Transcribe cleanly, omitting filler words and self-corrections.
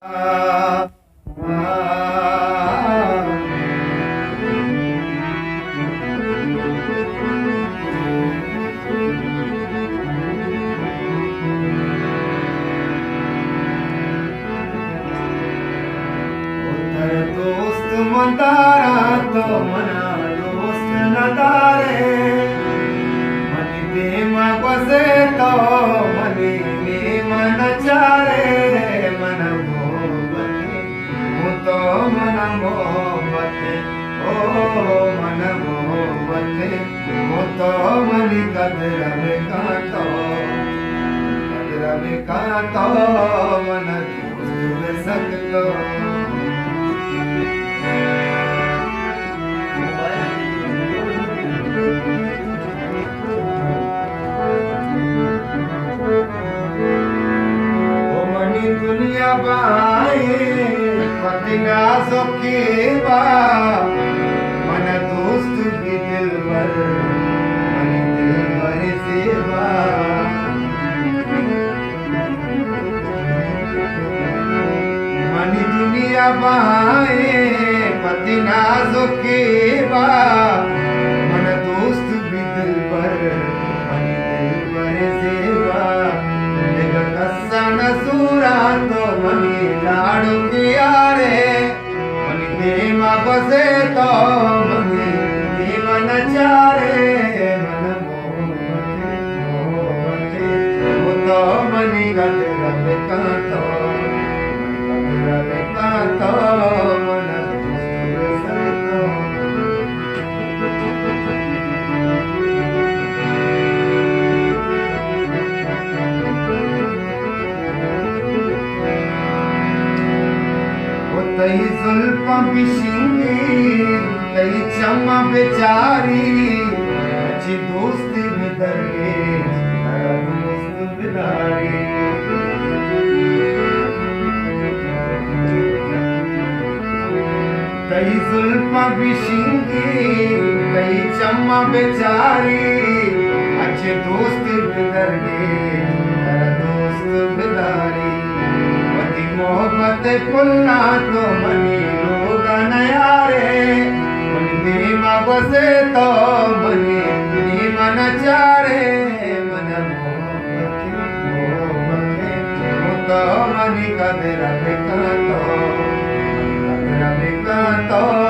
दोस्त मंदारा तो मना दोस्त नदारे मनी प्रेम बसे तो मनी मन चारे मन मोहब्बते तो मन मोहब्बते ओ मन मोहब्बते तो मनी कदर में कांतो मन दोस्त में सकतो दुनिया बाए पतिना सोकेवा मन दोस्त भी दिल भर सेवा मनी दुनिया बाए पतिना सोकेवा मन दोस्त भी दिल भर सेवा सूरा तो मनी लाडू कियारे मनी प्रेम बसे तो मनी जीवन चारे मन मोहब्बते तो मनी गदर में कांतो मन तई जुल्फां बिशिंगी तई चम्मा बेचारी अच्छी दोस्ती बिदर गए दोस्त बिदारी तई जुल्फां बिशिंगी तई चम्मा बेचारी अच्छे दोस्ती बिदर गए दोस्त बिदारी मोहब्बत पुन्ना तो मनी लोग नयारे मनी बसे तो मनी मन चारे मन मोहब्बते तो मनी कदर में कांतो